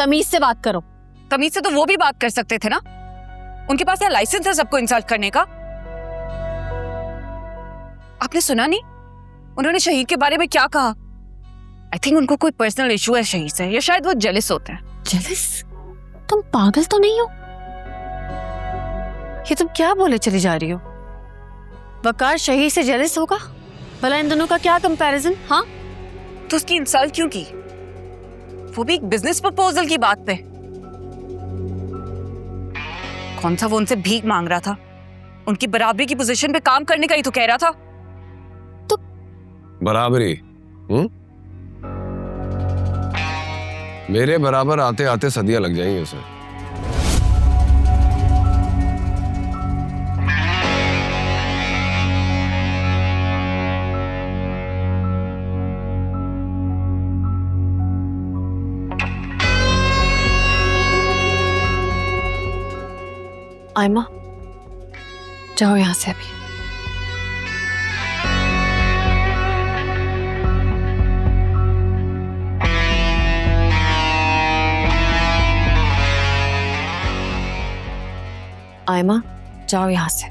तमीज से बात करो। तमीज से तो वो भी बात कर सकते थे ना, उनके पास यहाँ लाइसेंस है सबको इंसल्ट करने का। आपने सुना नहीं उन्होंने शहीद के बारे में क्या कहा? आई थिंक उनको कोई पर्सनल इशू है शहीद से, या शायद वो जेलस होते हैं। जेलस? तुम पागल तो नहीं हो? ये तुम क्या बोले चली जा रही हो? वकार शहीद से जेलस होगा? भला इन दोनों का क्या कंपैरिजन? हाँ, तो उसकी इंसल्ट क्यों की, वो भी एक बिजनेस प्रपोजल की बात पे? कौन सा वो उनसे भीख मांग रहा था? उनकी बराबरी की पोजीशन पे काम करने का ही तो कह रहा था। तो बराबरी? मेरे बराबर आते आते सदियां लग जाएंगी उसे। आयमा, जाओ यहां से अभी। आयमा, जाओ यहां से।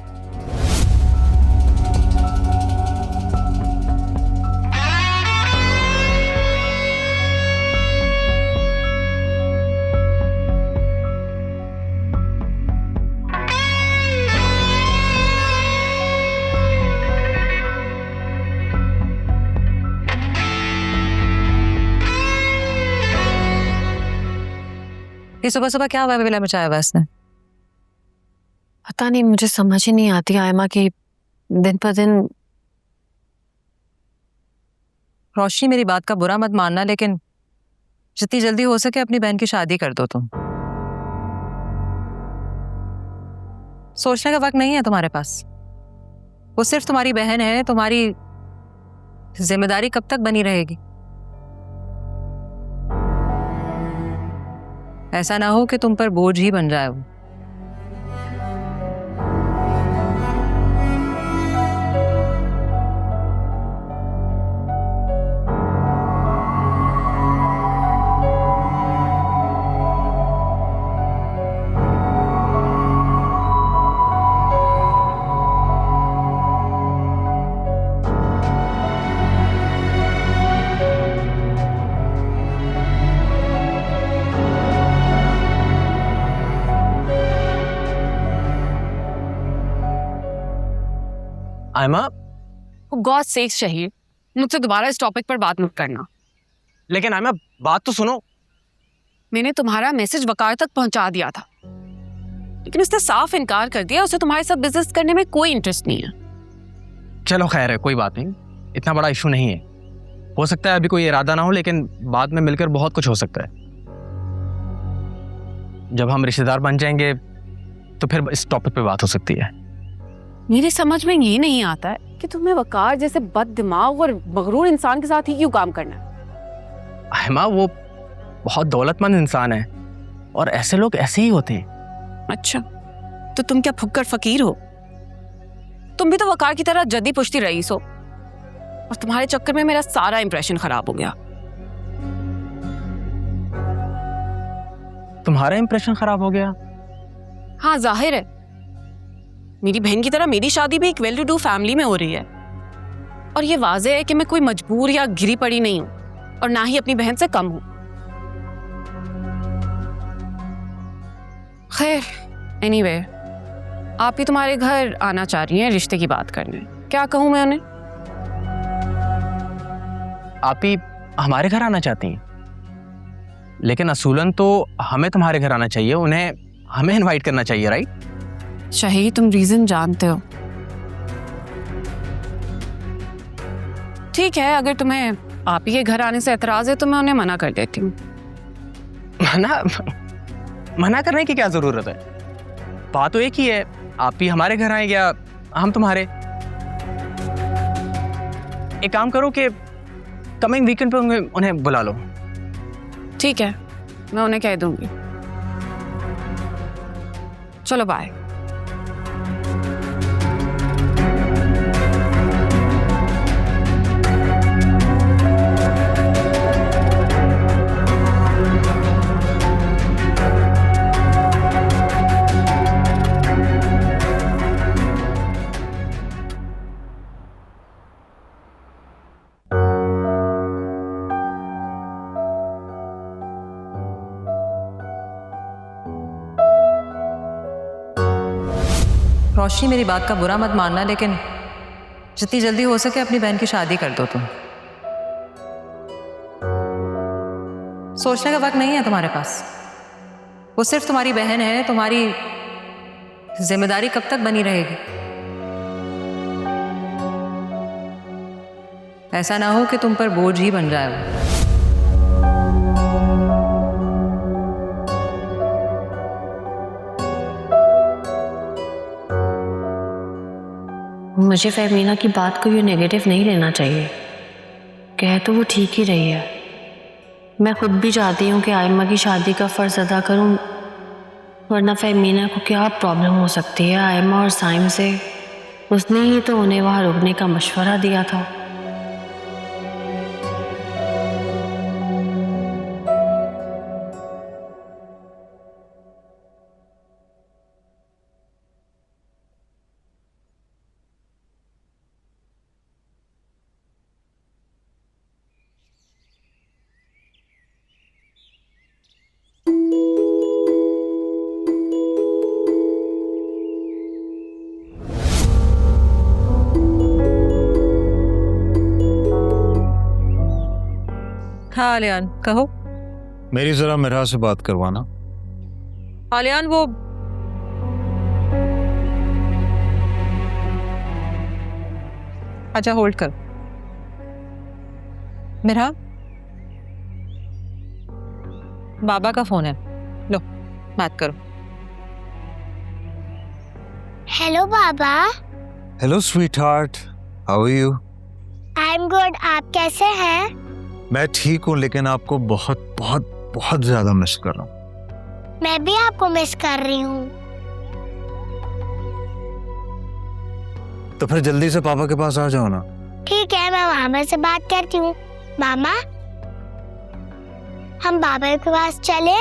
ये सुबह सुबह क्या वायविला मचाया हुआ इसने? पता नहीं, मुझे समझ ही नहीं आती आयमा कि दिन पर दिन। रोशनी, मेरी बात का बुरा मत मानना, लेकिन जितनी जल्दी हो सके अपनी बहन की शादी कर दो तुम। सोचने का वक्त नहीं है तुम्हारे पास। वो सिर्फ तुम्हारी बहन है, तुम्हारी जिम्मेदारी कब तक बनी रहेगी? ऐसा ना हो कि तुम पर बोझ ही बन जाए वो। आयमा, गॉड सेक्स शहीद, मुझसे दोबारा इस टॉपिक पर बात मत करना। लेकिन आयमा बात तो सुनो। मैंने तुम्हारा मैसेज वकार तक पहुंचा दिया था, लेकिन उसने साफ इनकार कर दिया। उसे तुम्हारे साथ बिजनेस करने में कोई इंटरेस्ट नहीं है। चलो खैर है, कोई बात नहीं, इतना बड़ा इशू नहीं है। हो सकता है अभी कोई इरादा ना हो, लेकिन बाद में मिलकर बहुत कुछ हो सकता है। जब हम रिश्तेदार बन जाएंगे तो फिर इस टॉपिक पे बात हो सकती है। मेरी समझ में ये नहीं आता है कि तुम्हें वकार जैसे बद दिमाग और मगरूर इंसान के साथ ही क्यों काम करना है। आयमा, वो बहुत दौलतमंद इंसान है और ऐसे लोग ऐसे ही होते हैं। अच्छा, तो तुम क्या फुक्कर फकीर हो? तुम भी तो वकार की तरह जद्दी पुश्ती रईस हो, और तुम्हारे चक्कर में मेरा सारा इंप्रेशन खराब हो गया। तुम्हारा इंप्रेशन खराब हो गया? हाँ, जाहिर है, मेरी बहन की तरह मेरी शादी भी एक वेल टू डू फैमिली में हो रही है, और ये वाज़ेह है कि मैं कोई मजबूर या गिरी पड़ी नहीं हूं, और ना ही अपनी बहन से कम हूं। खैर, एनीवे, आप ही तुम्हारे घर आना चाह रही हैं रिश्ते की बात करने। क्या कहूं मैं उन्हें? आप ही हमारे घर आना चाहती हैं, लेकिन असूलन तो हमें तुम्हारे घर आना चाहिए, उन्हें हमें इनवाइट करना चाहिए, राइट? शहीद, तुम रीजन जानते हो। ठीक है, अगर तुम्हें आप ही के घर आने से एतराज है तो मैं उन्हें मना कर देती हूँ। मना करने की क्या जरूरत है? बात तो एक ही है, आप ही हमारे घर आए या हम तुम्हारे। एक काम करो कि कमिंग वीकेंड पे उन्हें बुला लो। ठीक है, मैं उन्हें कह दूंगी। चलो बाय। रोशनी, मेरी बात का बुरा मत मानना, लेकिन जितनी जल्दी हो सके अपनी बहन की शादी कर दो तुम। सोचने का वक्त नहीं है तुम्हारे पास। वो सिर्फ तुम्हारी बहन है, तुम्हारी जिम्मेदारी कब तक बनी रहेगी? ऐसा ना हो कि तुम पर बोझ ही बन जाए वो। मुझे फहमीना की बात को ये नेगेटिव नहीं लेना चाहिए। कह तो वो ठीक ही रही है। मैं खुद भी चाहती हूँ कि आयम्मा की शादी का फ़र्ज़ अदा करूँ, वरना फहमीना को क्या प्रॉब्लम हो सकती है आयम्मा और साइम से। उसने ही तो उन्हें वहाँ रुकने का मशवरा दिया था। हाँ आलियान, कहो। मेरी जरा मिरा से बात करवाना। आलियान, वो अच्छा होल्ड कर। मेरा बाबा का फोन है, लो बात करो। हेलो बाबा। Hello sweetheart, how are you? I am good. आप कैसे हैं? मैं ठीक हूँ, लेकिन आपको बहुत बहुत बहुत ज्यादा मिस कर रहा हूँ। मैं भी आपको मिस कर रही हूँ। तो फिर जल्दी से पापा के पास आ जाओ ना। ठीक है, मैं मामा से बात करती हूँ। मामा, हम बाबा के पास चले?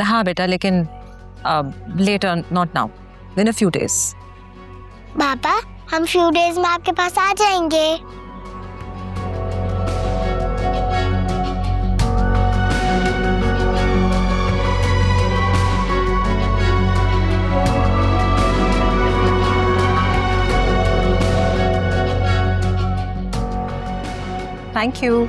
हाँ बेटा, लेकिन later, not now, in a few days. बाबा, हम फ्यू डेज में आपके पास आ जाएंगे। Thank you.